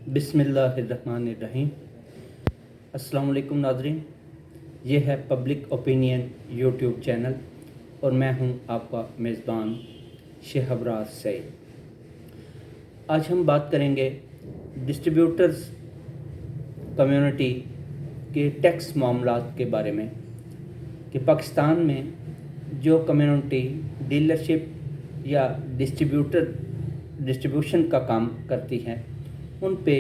बिस्मिल्लाहिर्रहमानिर्रहीम। अस्सलाम वालेकुम नाज़रीन, ये है पब्लिक ओपिनियन यूट्यूब चैनल और मैं हूं आपका मेज़बान शहबराज सईद। आज हम बात करेंगे डिस्ट्रीब्यूटर्स कम्युनिटी के टैक्स मामलात के बारे में कि पाकिस्तान में जो कम्युनिटी डीलरशिप या डिस्ट्रीब्यूशन का काम करती हैं उन पे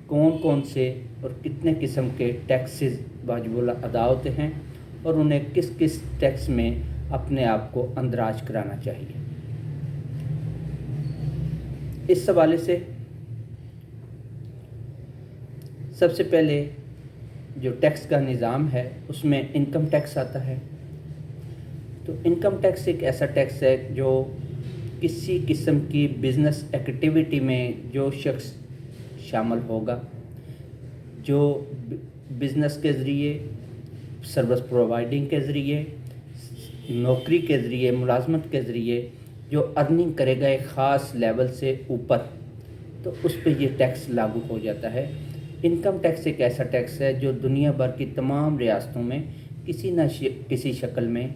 कौन कौन से और कितने किस्म के टैक्सेस वाजिबुल अदा होते हैं और उन्हें किस किस टैक्स में अपने आप को अंदराज कराना चाहिए। इस हवाले से सबसे पहले जो टैक्स का निज़ाम है उसमें इनकम टैक्स आता है। तो इनकम टैक्स एक ऐसा टैक्स है जो किसी किस्म की बिज़नेस एक्टिविटी में जो शख्स शामिल होगा, जो बिज़नेस के ज़रिए, सर्विस प्रोवाइडिंग के ज़रिए, नौकरी के ज़रिए, मुलाजमत के ज़रिए जो अर्निंग करेगा एक ख़ास लेवल से ऊपर, तो उस पर ये टैक्स लागू हो जाता है। इनकम टैक्स एक ऐसा टैक्स है जो दुनिया भर की तमाम रियासतों में किसी न किसी शक्ल में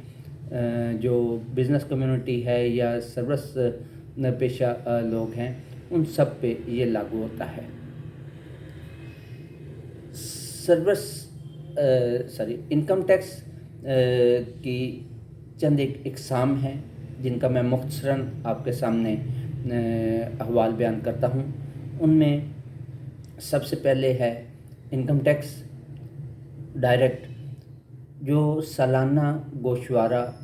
जो बिज़नेस कम्युनिटी है या सर्विस पेशा लोग हैं उन सब पे ये लागू होता है। इनकम टैक्स की चंद एक इकसाम हैं जिनका मैं मुख्तसरन आपके सामने अहवाल बयान करता हूँ। उनमें सबसे पहले है इनकम टैक्स डायरेक्ट, जो सालाना गोशवारा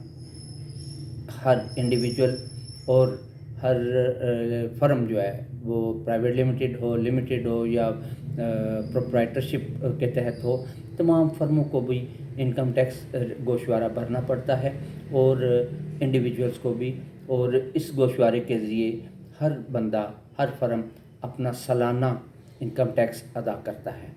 हर इंडिविजुअल और हर फर्म जो है वो प्राइवेट लिमिटेड हो या प्रोप्राइटरशिप के तहत हो, तमाम फर्मों को भी इनकम टैक्स गोशवारा भरना पड़ता है और इंडिविजुअल्स को भी। और इस गोशवारे के ज़रिए हर बंदा, हर फर्म अपना सालाना इनकम टैक्स अदा करता है।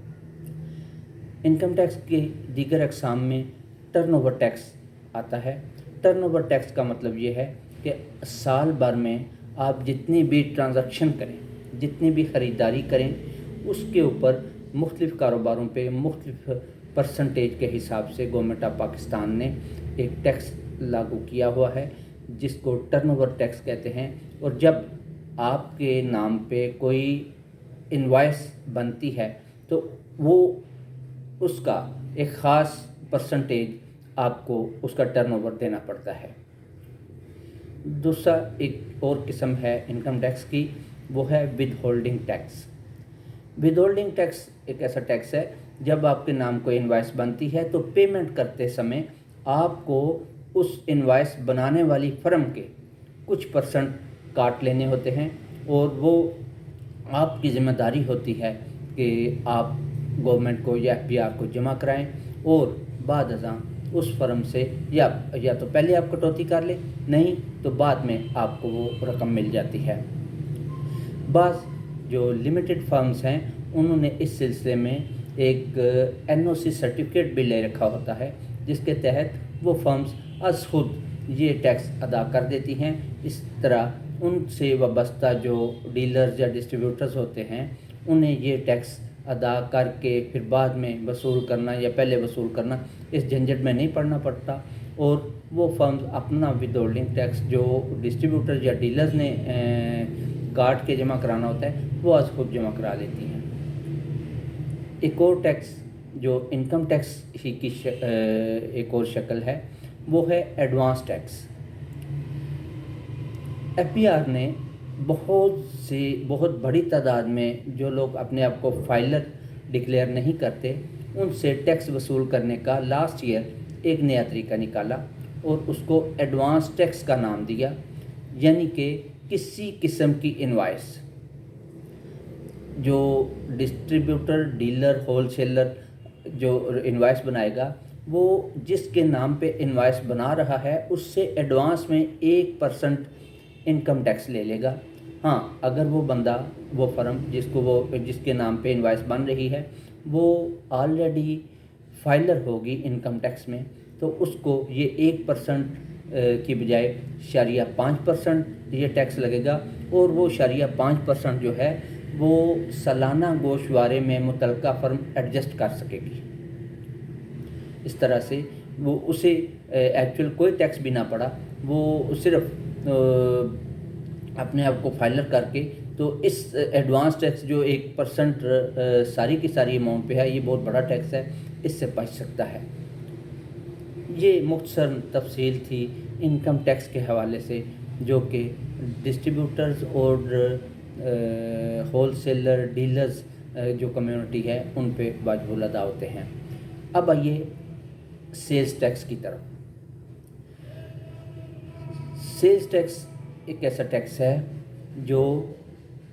इनकम टैक्स के दीगर अक़साम में टर्नओवर टैक्स आता है। टर्नओवर टैक्स का मतलब ये है कि साल भर में आप जितनी भी ट्रांजैक्शन करें, जितनी भी ख़रीदारी करें, उसके ऊपर मुख्तलिफ़ कारोबारों पे मुख्तलिफ़ परसेंटेज के हिसाब से गवर्नमेंट ऑफ पाकिस्तान ने एक टैक्स लागू किया हुआ है जिसको टर्नओवर टैक्स कहते हैं। और जब आपके नाम पे कोई इनवॉइस बनती है तो वो उसका एक ख़ास परसेंटेज आपको उसका टर्नओवर देना पड़ता है। दूसरा एक और किस्म है इनकम टैक्स की, वो है with holding tax. With holding tax एक ऐसा टैक्स है जब आपके नाम को इनवॉइस बनती है तो पेमेंट करते समय आपको उस इनवॉइस बनाने वाली फर्म के कुछ परसेंट काट लेने होते हैं और वो आपकी ज़िम्मेदारी होती है कि आप गवर्नमेंट को या एफबीआर को जमा कराएं और बाद अज़ां उस फर्म से या तो पहले आप कटौती कर लें, नहीं तो बाद में आपको वो रकम मिल जाती है। बाज़ जो लिमिटेड फर्म्स हैं उन्होंने इस सिलसिले में एक एनओसी सर्टिफिकेट भी ले रखा होता है जिसके तहत वो फर्म्स अज़ खुद ये टैक्स अदा कर देती हैं। इस तरह उनसे वाबस्ता जो डीलर्स या डिस्ट्रीब्यूटर्स होते हैं उन्हें ये टैक्स अदा करके फिर बाद में वसूल करना या पहले वसूल करना, इस झंझट में नहीं पड़ना पड़ता और वो फर्म्स अपना विद होल्डिंग टैक्स जो डिस्ट्रीब्यूटर या डीलर्स ने काट के जमा कराना होता है वो आज खुद जमा करा लेती हैं। एक और टैक्स जो इनकम टैक्स ही की एक और शक्ल है वो है एडवांस टैक्स। एफबीआर ने बहुत बड़ी तादाद में जो लोग अपने आप को फाइलर डिक्लेयर नहीं करते उनसे टैक्स वसूल करने का लास्ट ईयर एक नया तरीका निकाला और उसको एडवांस टैक्स का नाम दिया। यानी कि किसी किस्म की इनवॉइस जो डिस्ट्रीब्यूटर, डीलर, होलसेलर जो इनवॉइस बनाएगा वो जिसके नाम पे इनवॉइस बना रहा है उससे एडवांस में 1% इनकम टैक्स ले लेगा। हाँ, अगर वो बंदा, वो फर्म जिसके नाम पे इनवॉइस बन रही है वो ऑलरेडी फाइलर होगी इनकम टैक्स में, तो उसको ये 1% की बजाय 0.5% ये टैक्स लगेगा और वो 0.5% जो है وہ سالانہ گوشوارے میں متعلقہ فرم ایڈجسٹ کر سکے گی۔ اس طرح سے وہ اسے ایکچوئل کوئی ٹیکس بھی نہ پڑا، وہ صرف اپنے آپ کو فائلر کر کے تو اس ایڈوانس ٹیکس جو 1% ساری کی ساری اماؤنٹ پہ ہے، یہ بہت بڑا ٹیکس ہے، اس سے بچ سکتا ہے۔ یہ مختصر تفصیل تھی انکم ٹیکس کے حوالے سے، جو کہ ڈسٹریبیوٹرز اور ہول سیلر ڈیلرز جو کمیونٹی ہے ان پہ واجب الادا ہوتے ہیں۔ اب آئیے سیلز ٹیکس کی طرف۔ سیلز ٹیکس ایک ایسا ٹیکس ہے جو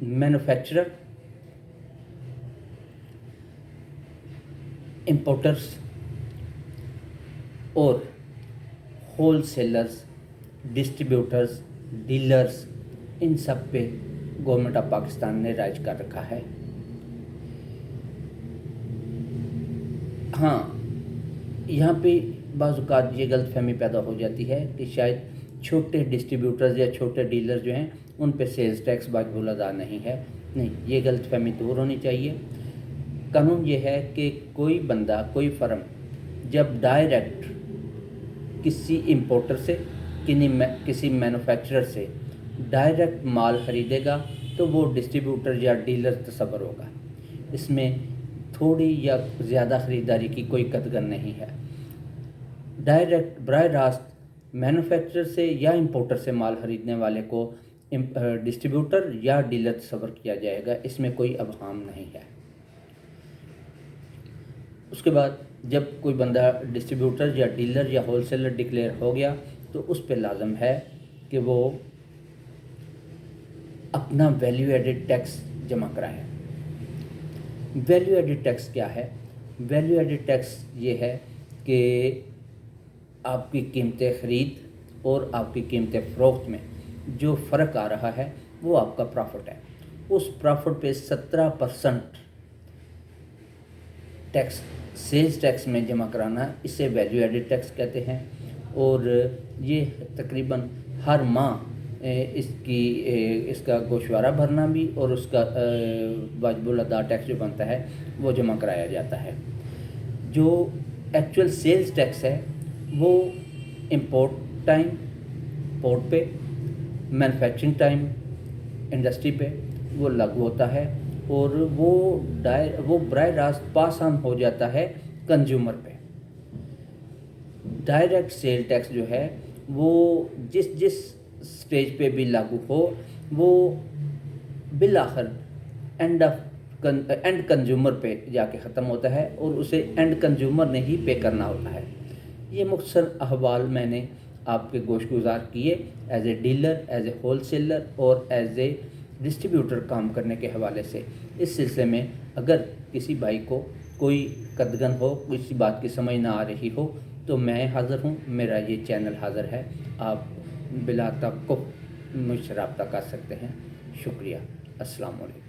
مینوفیکچرر، امپورٹرز اور ہول سیلرز، ڈسٹریبیوٹرز، ڈیلرز، ان سب پہ گورنمنٹ آف پاکستان نے رائج کر رکھا ہے۔ ہاں، یہاں پہ بعض اوقات یہ غلط فہمی پیدا ہو جاتی ہے کہ شاید چھوٹے ڈسٹریبیوٹرز یا چھوٹے ڈیلر جو ہیں ان پہ سیلز ٹیکس واجب الادا نہیں ہے۔ نہیں، یہ غلط فہمی دور ہونی چاہیے۔ قانون یہ ہے کہ کوئی بندہ، کوئی فرم جب ڈائریکٹ کسی امپورٹر سے، کسی مینوفیکچرر سے ڈائریکٹ مال خریدے گا تو وہ ڈسٹریبیوٹر یا ڈیلر تصور ہوگا۔ اس میں تھوڑی یا زیادہ خریداری کی کوئی قدغن نہیں ہے۔ ڈائریکٹ براہ راست مینوفیکچرر سے یا امپورٹر سے مال خریدنے والے کو ڈسٹریبیوٹر یا ڈیلر تصور کیا جائے گا، اس میں کوئی ابہام نہیں ہے۔ اس کے بعد جب کوئی بندہ ڈسٹریبیوٹر یا ڈیلر یا ہول سیلر ڈکلیئر ہو گیا تو اس پہ لازم ہے کہ وہ اپنا ویلیو ایڈڈ ٹیکس جمع کرائے۔ ویلیو ایڈڈ ٹیکس کیا ہے؟ ویلیو ایڈڈ ٹیکس یہ ہے کہ آپ کی قیمت خرید اور آپ کی قیمت فروخت میں جو فرق آ رہا ہے وہ آپ کا پرافٹ ہے۔ اس پرافٹ پہ 17% ٹیکس سیلز ٹیکس میں جمع کرانا، اسے ویلیو ایڈڈ ٹیکس کہتے ہیں۔ اور یہ تقریباً ہر ماہ اس کا گوشوارہ بھرنا بھی اور اس کا واجب الادا ٹیکس جو بنتا ہے وہ جمع کرایا جاتا ہے۔ جو ایکچوئل سیلز ٹیکس ہے وہ امپورٹ ٹائم پورٹ پہ، مینوفیکچرنگ ٹائم انڈسٹری پہ وہ لاگو ہوتا ہے، اور وہ براہ راست پاس آن ہو جاتا ہے کنزیومر پہ۔ ڈائریکٹ سیل ٹیکس جو ہے وہ جس سٹیج پہ بھی لاگو ہو، وہ بالآخر اینڈ کنزیومر پہ جا کے ختم ہوتا ہے، اور اسے اینڈ کنزیومر نے ہی پے کرنا ہوتا ہے۔ یہ مختصر احوال میں نے آپ کے گوش گزار کیے as a dealer, as a whole seller اور ایز اے ڈسٹریبیوٹر کام کرنے کے حوالے سے۔ اس سلسلے میں اگر کسی بھائی کو کوئی قدغن ہو، کسی بات کی سمجھ نہ آ رہی ہو تو میں حاضر ہوں، میرا یہ چینل حاضر ہے، آپ بلا توقف مجھ سے رابطہ کر سکتے ہیں۔ شکریہ، السلام علیکم۔